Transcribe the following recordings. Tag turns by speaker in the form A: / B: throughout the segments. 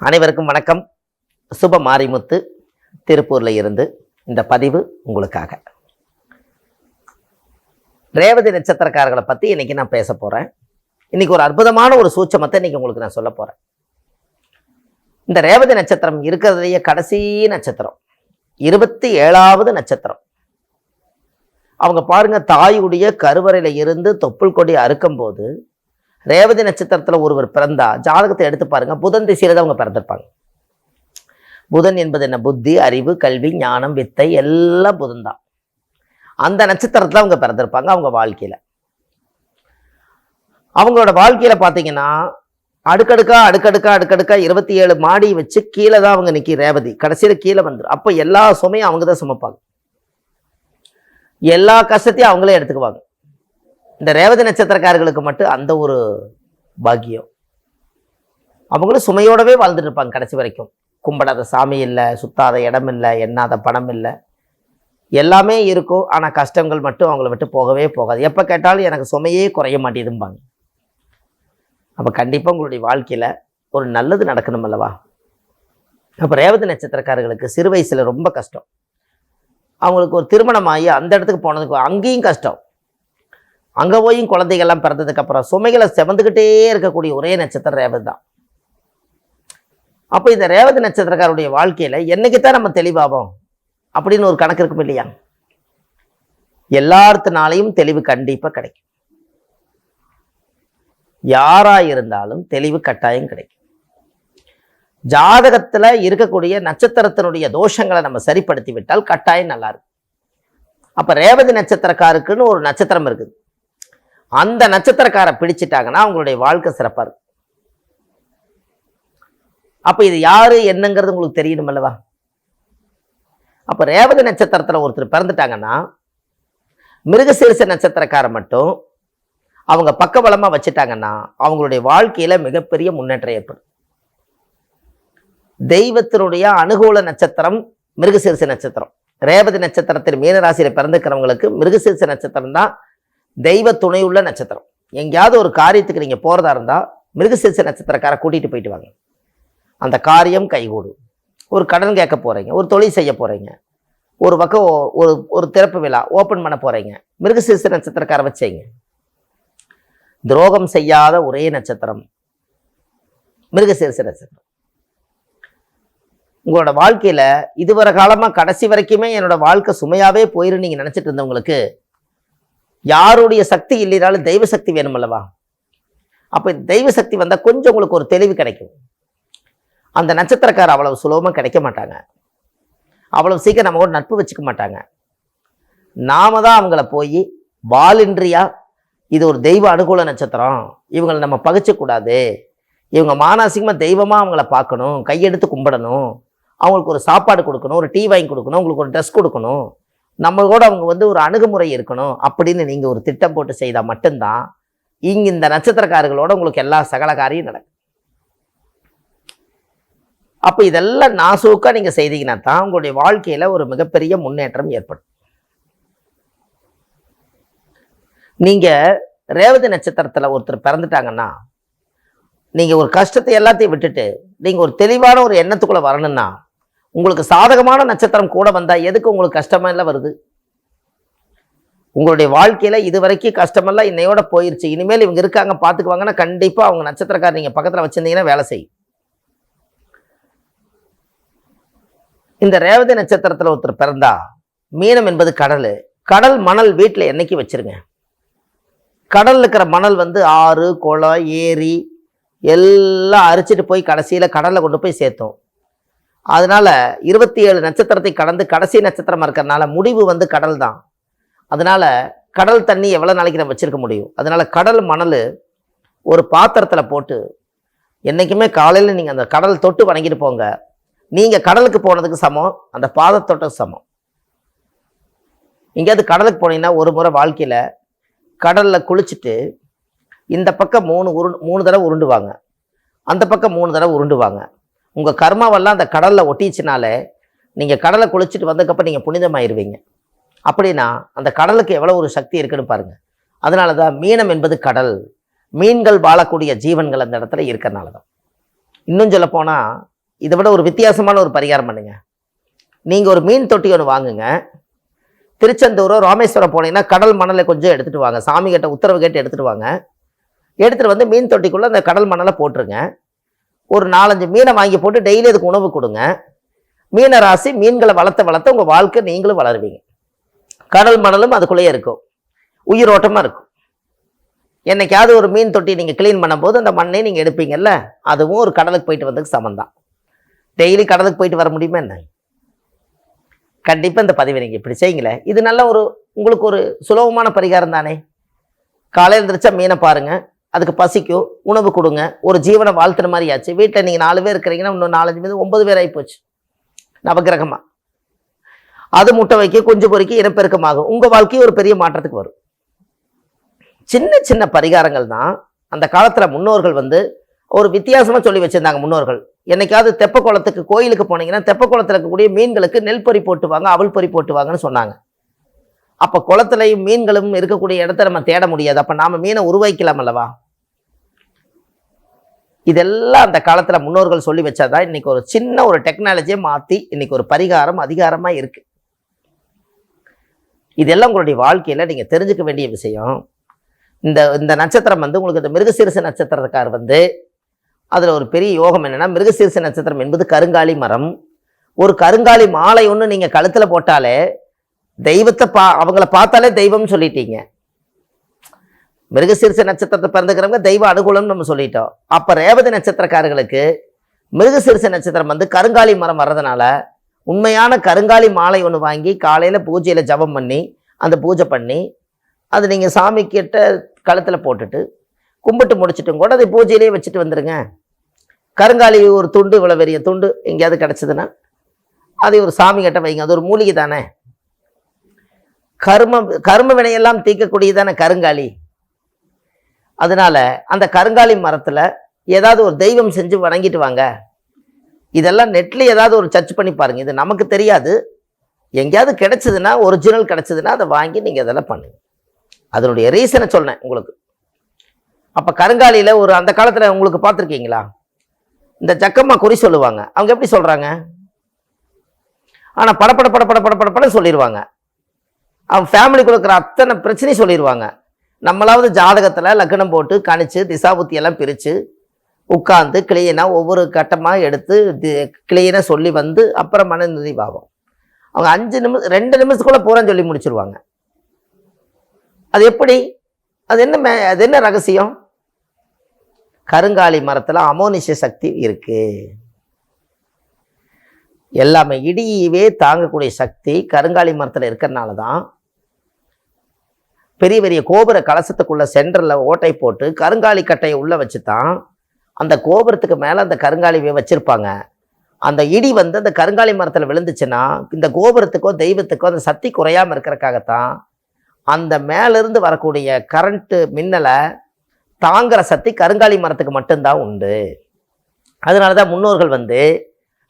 A: அனைவருக்கும் வணக்கம். சுப மாரிமுத்து திருப்பூர்ல இருந்து இந்த பதிவு உங்களுக்காக. ரேவதி நட்சத்திரக்காரர்களை பத்தி இன்னைக்கு நான் பேச போறேன். இன்னைக்கு ஒரு அற்புதமான ஒரு சூட்சமத்தை இன்னைக்கு உங்களுக்கு நான் சொல்ல போறேன். இந்த ரேவதி நட்சத்திரம் இருக்கிறதுலேயே கடைசி நட்சத்திரம், 27வது நட்சத்திரம். அவங்க பாருங்க, தாயுடைய கருவறையில இருந்து தொப்புள் கொடி அறுக்கும் போது ரேவதி நட்சத்திரத்துல ஒருவர் பிறந்தா ஜாதகத்தை எடுத்து பாருங்க, புதன் திசையில தான் அவங்க பிறந்திருப்பாங்க. புதன் என்பது என்ன? புத்தி, அறிவு, கல்வி, ஞானம், வித்தை எல்லாம் புதன் தான். அந்த நட்சத்திரத்துல அவங்க பிறந்திருப்பாங்க. அவங்க வாழ்க்கையில அவங்களோட வாழ்க்கையில பாத்தீங்கன்னா அடுக்கடுக்கா 27 மாடி வச்சு கீழே தான் அவங்க நிக்கி. ரேவதி கடைசியில கீழே வந்துடும். அப்ப எல்லா சுமையும் அவங்க தான் சுமப்பாங்க, எல்லா கஷ்டத்தையும் அவங்களே எடுத்துக்குவாங்க. இந்த ரேவதி நட்சத்திரக்காரர்களுக்கு மட்டும் அந்த ஒரு பாக்கியம். அவங்களும் சுமையோடவே வாழ்ந்துட்டு இருப்பாங்க கடைசி வரைக்கும். கும்பிடாத சாமி இல்லை, சுத்தாத இடம் இல்லை, எண்ணாத பணம் இல்லை, எல்லாமே இருக்கும். ஆனால் கஷ்டங்கள் மட்டும் அவங்கள விட்டு போகவே போகாது. எப்போ கேட்டாலும் எனக்கு சுமையே குறைய மாட்டேதும்பாங்க. அப்போ கண்டிப்பாக உங்களுடைய வாழ்க்கையில் ஒரு நல்லது நடக்கணும் அல்லவா? அப்போ ரேவதி நட்சத்திரக்காரர்களுக்கு சிறு வயசில் ரொம்ப கஷ்டம். அவங்களுக்கு ஒரு திருமணம் ஆகி அந்த இடத்துக்கு போனதுக்கு அங்கேயும் கஷ்டம். அங்கே போயும் குழந்தைகள்லாம் பிறந்ததுக்கு அப்புறம் சுமைகளை செவந்துக்கிட்டே இருக்கக்கூடிய ஒரே நட்சத்திரம் ரேவதி தான். அப்போ இந்த ரேவதி நட்சத்திரக்காரருடைய வாழ்க்கையில் என்னைக்குத்தான் நம்ம தெளிவாகும் அப்படின்னு ஒரு கணக்கு இருக்கும் இல்லையா? எல்லாத்தினாலையும் தெளிவு கண்டிப்பாக கிடைக்கும். யாரா இருந்தாலும் தெளிவு கட்டாயம் கிடைக்கும். ஜாதகத்தில் இருக்கக்கூடிய நட்சத்திரத்தினுடைய தோஷங்களை நம்ம சரிப்படுத்தி விட்டால் கட்டாயம் நல்லா இருக்கும். அப்போ ரேவதி நட்சத்திரக்காருக்குன்னு ஒரு நட்சத்திரம் இருக்குது. அந்த நட்சத்திரக்காரை பிடிச்சிட்டாங்கன்னா அவங்களுடைய வாழ்க்கை சிறப்பாக இருக்கும். அப்போ இது யாரு என்னங்கிறது உங்களுக்கு தெரியணும் அல்லவா? அப்போ ரேவதி நட்சத்திரத்தில் ஒருத்தர் பிறந்துட்டாங்கன்னா மிருகசீரிஷ நட்சத்திரக்காரை மட்டும் அவங்க பக்கபலமாக வச்சுட்டாங்கன்னா அவங்களுடைய வாழ்க்கையில மிகப்பெரிய முன்னேற்றம் ஏற்படும். தெய்வத்தினுடைய அனுகூல நட்சத்திரம் மிருகசீரிஷ நட்சத்திரம். ரேவதி நட்சத்திரத்தில் மீனராசியில் பிறந்துக்கிறவங்களுக்கு மிருகசீரிஷ நட்சத்திரம் தான் தெய்வ துணையுள்ள நட்சத்திரம். எங்கேயாவது ஒரு காரியத்துக்கு நீங்கள் போகிறதா இருந்தால் மிருகசீரிஷ நட்சத்திரக்காரை கூட்டிகிட்டு போயிட்டு வாங்க, அந்த காரியம் கைகூடும். ஒரு கடன் கேட்க போகிறீங்க, ஒரு தொழில் செய்ய போகிறீங்க, ஒரு பக்கம் ஒரு திறப்பு விழா ஓப்பன் பண்ண போகிறீங்க, மிருகசீரிஷ நட்சத்திரக்காரை வச்சீங்க. துரோகம் செய்யாத ஒரே நட்சத்திரம் மிருகசீரிஷ நட்சத்திரம். உங்களோட வாழ்க்கையில் இதுவரை காலமாக கடைசி வரைக்குமே என்னோட வாழ்க்கை சுமையாகவே போயிரு நீங்கள் நினச்சிட்டு இருந்தவங்களுக்கு யாருடைய சக்தி இல்லைனாலும் தெய்வ சக்தி வேணும் அல்லவா? அப்போ தெய்வ சக்தி வந்தால் கொஞ்சம் உங்களுக்கு ஒரு தெளிவு கிடைக்கும். அந்த நட்சத்திரக்காரர் அவ்வளவு சுலபமாக கிடைக்க மாட்டாங்க, அவ்வளவு சீக்கிரம் நம்ம கூட நட்பு வச்சுக்க மாட்டாங்க. நாம தான் அவங்கள போய் வாலின்றியா, இது ஒரு தெய்வ அனுகூல நட்சத்திரம், இவங்களை நம்ம பகிச்சக்கூடாது, இவங்க மானசீகமாக தெய்வமாக அவங்கள பார்க்கணும், கையெடுத்து கும்பிடணும், அவங்களுக்கு ஒரு சாப்பாடு கொடுக்கணும், ஒரு டீ வாங்கி கொடுக்கணும், உங்களுக்கு ஒரு ட்ரெஸ் கொடுக்கணும், நம்மளோட அவங்க ஒரு அணுகுமுறை இருக்கணும் அப்படின்னு நீங்கள் ஒரு திட்டம் போட்டு செய்தால் மட்டும்தான் இங்கே இந்த நட்சத்திரக்காரர்களோட உங்களுக்கு எல்லா சகல காரியம் நடக்கும். அப்போ இதெல்லாம் நாசூக்காக நீங்கள் செய்தீங்கன்னா தான் உங்களுடைய வாழ்க்கையில் ஒரு மிகப்பெரிய முன்னேற்றம் ஏற்படும். நீங்கள் ரேவதி நட்சத்திரத்தில் ஒருத்தர் பிறந்துட்டாங்கன்னா நீங்கள் ஒரு கஷ்டத்தை எல்லாத்தையும் விட்டுட்டு நீங்கள் ஒரு தெளிவான ஒரு எண்ணத்துக்குள்ளே வரணும்னா உங்களுக்கு சாதகமான நட்சத்திரம் கூட வந்தால் எதுக்கு உங்களுக்கு கஷ்டமெல்லாம் வருது? உங்களுடைய வாழ்க்கையில் இதுவரைக்கும் கஷ்டமெல்லாம் இன்னையோட போயிடுச்சு, இனிமேல் இவங்க இருக்காங்க பார்த்துக்குவாங்கன்னா கண்டிப்பாக அவங்க நட்சத்திரக்காரர் நீங்கள் பக்கத்தில் வச்சுருந்தீங்கன்னா வேலை செய்யும். இந்த ரேவதி நட்சத்திரத்தில் ஒருத்தர் பிறந்தா மீனம் என்பது கடல். கடல் மணல் வீட்டில் என்னைக்கு வச்சிருங்க. கடலில் இருக்கிற மணல் ஆறு, குளம், ஏரி எல்லாம் அரிச்சிட்டு போய் கடைசியில் கடலில் கொண்டு போய் சேர்த்தோம். அதனால 27 நட்சத்திரத்தை கடந்து கடைசி நட்சத்திரமா இருக்கிறதுனால முடிவு கடல் தான். அதனால கடல் தண்ணி எவ்வளோ நாளைக்கு நம்ம வச்சிருக்க முடியும்? அதனால கடல் மணல் ஒரு பாத்திரத்தில் போட்டு என்றைக்குமே காலையில் நீங்கள் அந்த கடல் தொட்டு வணங்கிட்டு போங்க. நீங்கள் கடலுக்கு போனதுக்கு சமம், அந்த பாதத்தொட்ட சமம். எங்கேயாவது கடலுக்கு போனீங்கன்னா ஒரு முறை வாழ்க்கையில் கடலில் குளிச்சுட்டு இந்த பக்கம் 3 தடவை உருண்டுவாங்க, அந்த பக்கம் 3 தடவை உருண்டுவாங்க. உங்கள் கர்மாவெல்லாம் அந்த கடலில் ஒட்டிச்சுனாலே நீங்கள் கடலை குளிச்சுட்டு வந்ததுக்கப்புறம் நீங்கள் புனிதமாயிருவீங்க. அப்படின்னா அந்த கடலுக்கு எவ்வளோ ஒரு சக்தி இருக்குன்னு பாருங்கள். அதனால தான் மீனம் என்பது கடல், மீன்கள் வாழக்கூடிய ஜீவன்கள் அந்த இடத்துல இருக்கிறனால தான். இன்னும் சொல்ல போனா இதை விட ஒரு வித்தியாசமான ஒரு பரிகாரம் பண்ணுங்க. நீங்க ஒரு மீன் தொட்டி ஒன்று வாங்குங்க. திருச்செந்தூரோ ராமேஸ்வரம் போனீங்கன்னா கடல் மணலை கொஞ்சம் எடுத்துட்டு வாங்க. சாமி கிட்ட உத்தரவு கேட்டு எடுத்துட்டு வாங்க. எடுத்துட்டு வந்து மீன் தொட்டிக்குள்ள அந்த கடல் மணலை போட்டுருங்க. ஒரு 4-5 மீனை வாங்கி போட்டு டெய்லி அதுக்கு உணவு கொடுங்க. மீன ராசி மீன்களை வளர்த்த வளர்த்த உங்க வாழ்க்கை நீங்களும் வளருவீங்க. கடல் மணலும் அதுக்குள்ளேயே இருக்கும், உயிரோட்டமா இருக்கும். என்னைக்காவது ஒரு மீன் தொட்டி நீங்க கிளீன் பண்ணும்போது அந்த மண்ணை நீங்க எடுப்பீங்கல்ல, அதுவும் ஒரு கடலுக்கு போயிட்டு வந்ததுக்கு சமந்தான். டெய்லி கடலுக்கு போயிட்டு வர முடியுமா என்ன? கண்டிப்பா இந்த பதிவை நீங்க இப்படி செய்யுங்களே. இது நல்ல ஒரு உங்களுக்கு ஒரு சுலபமான பரிகாரம் தானே. காலையில் எழுந்திரிச்சா மீனை பாருங்க, அதுக்கு பசிக்கும், உணவு கொடுங்க. ஒரு ஜீவனை வாழ்த்துற மாதிரி ஆச்சு. வீட்டில் நீங்கள் 4 பேர் இருக்கிறீங்கன்னா இன்னும் 4-5 பேர் 9 பேர் ஆகி போச்சு நவகிரகமா. அது முட்டை வைக்க கொஞ்சம் பொறுக்கி இனப்பெருக்கமாகும். உங்கள் வாழ்க்கையும் ஒரு பெரிய மாற்றத்துக்கு வரும். சின்ன சின்ன பரிகாரங்கள் தான் அந்த காலத்தில் முன்னோர்கள் ஒரு வித்தியாசமாக சொல்லி வச்சுருந்தாங்க. முன்னோர்கள் என்னைக்காவது தெப்ப குளத்துக்கு கோயிலுக்கு போனீங்கன்னா தெப்ப குளத்தில் இருக்கக்கூடிய மீன்களுக்கு நெல் பொறி போட்டுவாங்க, அவள் பொறி போட்டுவாங்கன்னு சொன்னாங்க. அப்போ குளத்துலையும் மீன்களும் இருக்கக்கூடிய இடத்த நம்ம தேட முடியாது. அப்போ நாம் மீனை உருவாக்கலாம் அல்லவா? இதெல்லாம் அந்த காலத்தில் முன்னோர்கள் சொல்லி வச்சாதான் இன்னைக்கு ஒரு சின்ன ஒரு டெக்னாலஜியை மாற்றி இன்னைக்கு ஒரு பரிகாரம் அதிகாரமாக இருக்கு. இதெல்லாம் உங்களுடைய வாழ்க்கையில் நீங்கள் தெரிஞ்சுக்க வேண்டிய விஷயம். இந்த நட்சத்திரம் உங்களுக்கு இந்த மிருகசீரிஷ நட்சத்திரக்கார் அதில் ஒரு பெரிய யோகம் என்னன்னா, மிருகசீரிஷ நட்சத்திரம் என்பது கருங்காலி மரம். ஒரு கருங்காலி மாலை ஒன்று நீங்கள் கழுத்தில் போட்டாலே தெய்வத்தை அவங்கள பார்த்தாலே தெய்வம் சொல்லிட்டீங்க. மிருகசீரிஷ நட்சத்திரத்தை பிறந்துக்கிறவங்க தெய்வ அனுகூலம்னு நம்ம சொல்லிட்டோம். அப்போ ரேவதி நட்சத்திரக்காரர்களுக்கு மிருகசீரிஷ நட்சத்திரம் கருங்காலி மரம் வர்றதுனால உண்மையான கருங்காலி மாலை ஒன்று வாங்கி காலையில் பூஜையில் ஜபம் பண்ணி அந்த பூஜை பண்ணி அது நீங்கள் சாமி கிட்ட கழுத்தில் போட்டுட்டு கும்பிட்டு முடிச்சுட்டும் கூட அதை பூஜையிலே வச்சுட்டு வந்துடுங்க. கருங்காலி ஒரு துண்டு, இவ்வளோ பெரிய துண்டு எங்கேயாவது கிடச்சிதுன்னா அதை ஒரு சாமி கிட்ட வைங்க. அது ஒரு மூலிகை தானே. கர்ம வினையெல்லாம் தீர்க்கக்கூடியதான கருங்காலி. அதனால அந்த கருங்காலி மரத்தில் ஏதாவது ஒரு தெய்வம் செஞ்சு வணங்கிட்டு வாங்க. இதெல்லாம் நெட்ல ஏதாவது ஒரு சர்ச் பண்ணி பாருங்க. இது நமக்கு தெரியாது, எங்கேயாவது கிடைச்சதுன்னா ஒரிஜினல் கிடைச்சதுன்னா அதை வாங்கி நீங்கள் இதெல்லாம் பண்ணுங்க. அதனுடைய ரீசனை சொன்னேன் உங்களுக்கு. அப்போ கருங்காலியில் அந்த காலத்தில் உங்களுக்கு பார்த்துருக்கீங்களா, இந்த ஜக்கம்மா குறி சொல்லுவாங்க. அவங்க எப்படி சொல்கிறாங்க? ஆனால் படப்பட சொல்லிடுவாங்க. அவங்க ஃபேமிலிக்குள்ள இருக்கிற அத்தனை பிரச்சனையும் சொல்லிடுவாங்க. நம்மளாவது ஜாதகத்தில் லக்னம் போட்டு கணிச்சு திசாபுத்தியெல்லாம் பிரித்து உட்காந்து கிளீனாக ஒவ்வொரு கட்டமாக எடுத்து கிளீனாக சொல்லி அப்புறம் மன நிறைவாகும். அவங்க 5 நிமிஷம் 2 நிமிஷத்துக்குள்ளே பூரா சொல்லி முடிச்சிருவாங்க. அது எப்படி? அது என்ன ரகசியம்? கருங்காலி மரத்தில் அமோனிஷ சக்தி இருக்கு. எல்லாமே இடியவே தாங்கக்கூடிய சக்தி கருங்காலி மரத்தில் இருக்கிறதுனால தான் பெரிய பெரிய கோபுர கலசத்துக்குள்ள சென்டரில் ஓட்டை போட்டு கருங்காலி கட்டையை உள்ளே வச்சு தான் அந்த கோபுரத்துக்கு மேலே அந்த கருங்காலியை வச்சுருப்பாங்க. அந்த இடி அந்த கருங்காலி மரத்தில் விழுந்துச்சுன்னா இந்த கோபுரத்துக்கோ தெய்வத்துக்கோ அந்த சக்தி குறையாமல் இருக்கிறக்காகத்தான் அந்த மேலேருந்து வரக்கூடிய கரண்ட்டு மின்னலை தாங்குற சக்தி கருங்காலி மரத்துக்கு மட்டும்தான் உண்டு. அதனால தான் முன்னோர்கள்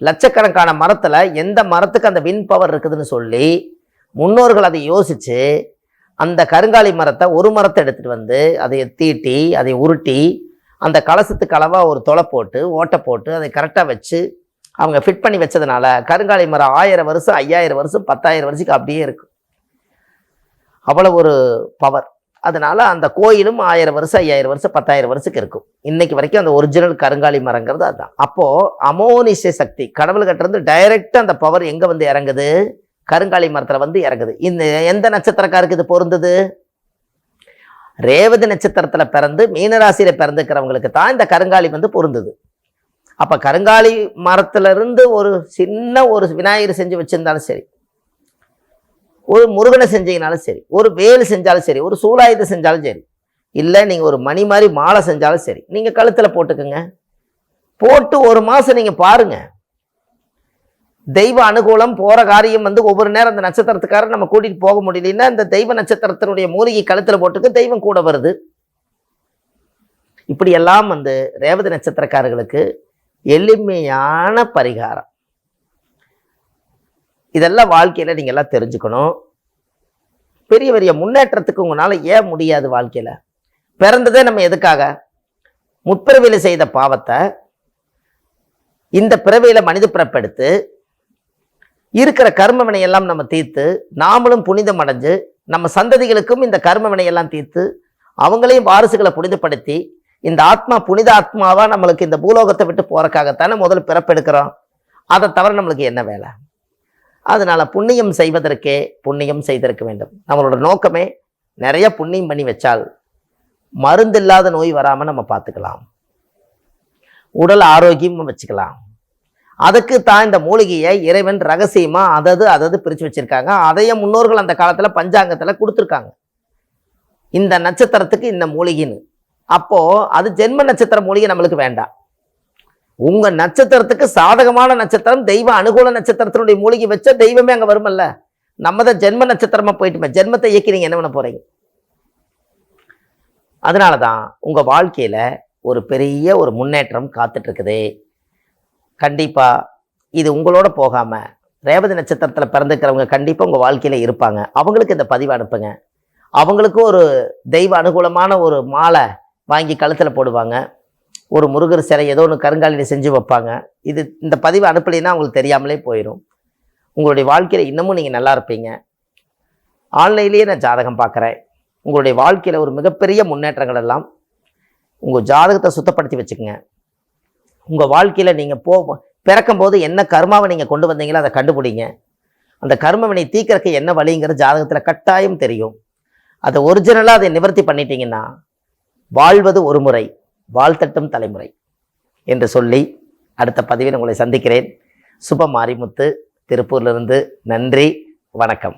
A: லட்சக்கணக்கான மரத்தில் எந்த மரத்துக்கு அந்த வின் பவர் இருக்குதுன்னு சொல்லி முன்னோர்கள் அதை யோசித்து அந்த கருங்காலி மரத்தை ஒரு மரத்தை எடுத்துகிட்டு அதை தீட்டி அதை உருட்டி அந்த கலசத்துக்கு அளவாக ஒரு தொலை போட்டு ஓட்டை போட்டு அதை கரெக்டாக வச்சு அவங்க ஃபிட் பண்ணி வச்சதுனால கருங்காலி மரம் 1000 வருஷம் 5000 வருஷம் 10,000 வருஷத்துக்கு அப்படியே இருக்கும். அவ்வளோ ஒரு பவர். அதனால அந்த கோயிலும் 1000 வருஷம் 5000 வருஷம் 10,000 வருஷத்துக்கு இருக்கும். இன்னைக்கு வரைக்கும் அந்த ஒரிஜினல் கருங்காலி மரங்கிறது அதுதான். அப்போது அமோனிஷ சக்தி கடவுள்கிட்ட டைரெக்டாக அந்த பவர் எங்கே இறங்குது? கருங்காலி மரத்தில் இறங்குது. இந்த எந்த நட்சத்திரக்காருக்கு இது பொருந்தது? ரேவதி நட்சத்திரத்தில் பிறந்து மீனராசியில் பிறந்துக்கிறவங்களுக்கு தான் இந்த கருங்காலி பொருந்தது. அப்போ கருங்காலி மரத்திலிருந்து ஒரு சின்ன ஒரு விநாயகர் செஞ்சு வச்சிருந்தாலும் சரி, ஒரு முருகனை செஞ்சீங்கனாலும் சரி, ஒரு வேல் செஞ்சாலும் சரி, ஒரு சூலாயுதம் செஞ்சாலும் சரி, இல்லை நீங்கள் ஒரு மணி மாதிரி மாலை செஞ்சாலும் சரி, நீங்கள் கழுத்தில் போட்டுக்குங்க. போட்டு 1 மாதம் நீங்கள் பாருங்க. தெய்வ அனுகூலம் போகிற காரியம் ஒவ்வொரு நேரம் அந்த நட்சத்திரத்துக்காரர் நம்ம கூட்டிகிட்டு போக முடியலன்னா இந்த தெய்வ நட்சத்திரத்தினுடைய மூலிகை கழுத்தில் போட்டுக்கு தெய்வம் கூட வருது. இப்படியெல்லாம் ரேவதி நட்சத்திரக்காரர்களுக்கு எளிமையான பரிகாரம். இதெல்லாம் வாழ்க்கையில் நீங்கள் எல்லாம் தெரிஞ்சுக்கணும். பெரிய பெரிய முன்னேற்றத்துக்கு உங்களால் ஏன் முடியாது? வாழ்க்கையில் பிறந்ததே நம்ம எதுக்காக? முற்பிறவியில் செய்த பாவத்தை இந்த பிறவியில மனித பிறப்பெடுத்து இருக்கிற கர்ம வினையெல்லாம் நம்ம தீர்த்து நாமளும் புனிதம் அடைஞ்சு நம்ம சந்ததிகளுக்கும் இந்த கர்ம வினையெல்லாம் தீர்த்து அவங்களையும் வாரிசுகளை புனிதப்படுத்தி இந்த ஆத்மா புனித ஆத்மாவா நம்மளுக்கு இந்த பூலோகத்தை விட்டு போறக்காகத்தானே முதல் பிறப்பெடுக்கிறோம். அதை தவிர நம்மளுக்கு என்ன வேலை? அதனால புண்ணியம் செய்வதற்கே புண்ணியம் செய்திருக்க வேண்டும். நம்மளோட நோக்கமே நிறைய புண்ணியம் பண்ணி வச்சால் மருந்தில்லாத நோய் வராம நம்ம பார்த்துக்கலாம், உடல் ஆரோக்கியமும் வச்சுக்கலாம். அதுக்கு தான் இந்த மூலிகையை இறைவன் ரகசியமா அதது பிரிச்சு வச்சிருக்காங்க. அதைய முன்னோர்கள் அந்த காலத்துல பஞ்சாங்கத்துல கொடுத்துருக்காங்க. இந்த நட்சத்திரத்துக்கு இந்த மூலிகைன்னு. அப்போ அது ஜென்ம நட்சத்திர மூலிகை நம்மளுக்கு வேண்டாம். உங்க நட்சத்திரத்துக்கு சாதகமான நட்சத்திரம், தெய்வ அனுகூல நட்சத்திரத்தினுடைய மூலிகை வச்ச தெய்வமே அங்க வருமல்ல. நம்ம தான் ஜென்ம நட்சத்திரமா போயிட்டுமே, ஜென்மத்தை இயக்கி நீங்க என்ன பண்ண போறீங்க? அதனாலதான் உங்க வாழ்க்கையில ஒரு பெரிய ஒரு முன்னேற்றம் காத்துட்டு இருக்குது. கண்டிப்பா இது உங்களோட போகாம ரேவதி நட்சத்திரத்துல பிறந்துக்கிறவங்க கண்டிப்பா உங்க வாழ்க்கையில இருப்பாங்க. அவங்களுக்கு இந்த பதிவை அனுப்புங்க. அவங்களுக்கும் ஒரு தெய்வ அனுகூலமான ஒரு மாலை வாங்கி கழுத்துல போடுவாங்க. ஒரு முருகர் சிலை ஏதோ ஒன்று கருங்காலியில் செஞ்சு வைப்பாங்க. இந்த பதிவை அனுப்பலைன்னா அவங்களுக்கு தெரியாமலே போயிடும். உங்களுடைய வாழ்க்கையில் இன்னமும் நீங்கள் நல்லா இருப்பீங்க. ஆன்லைன்லேயே நான் ஜாதகம் பார்க்குறேன். உங்களுடைய வாழ்க்கையில் ஒரு மிகப்பெரிய முன்னேற்றங்கள் எல்லாம் உங்கள் ஜாதகத்தை சுத்தப்படுத்தி வச்சுக்கோங்க. உங்கள் வாழ்க்கையில் நீங்கள் பிறக்கும் போது என்ன கர்மாவை நீங்கள் கொண்டு வந்தீங்களோ அதை கண்டுபிடிங்க. அந்த கர்மவினை தீக்கிறதுக்கு என்ன வழிங்கிற ஜாதகத்தில் கட்டாயம் தெரியும். அதை ஒரிஜினலாக அதை நிவர்த்தி பண்ணிட்டீங்கன்னா வாழ்வது ஒரு முறை, வாழ்த்தட்டும் தலைமுறை என்று சொல்லி அடுத்த பதிவில் உங்களை சந்திக்கிறேன். சுப மாரிமுத்து, திருப்பூர்லிருந்து. நன்றி, வணக்கம்.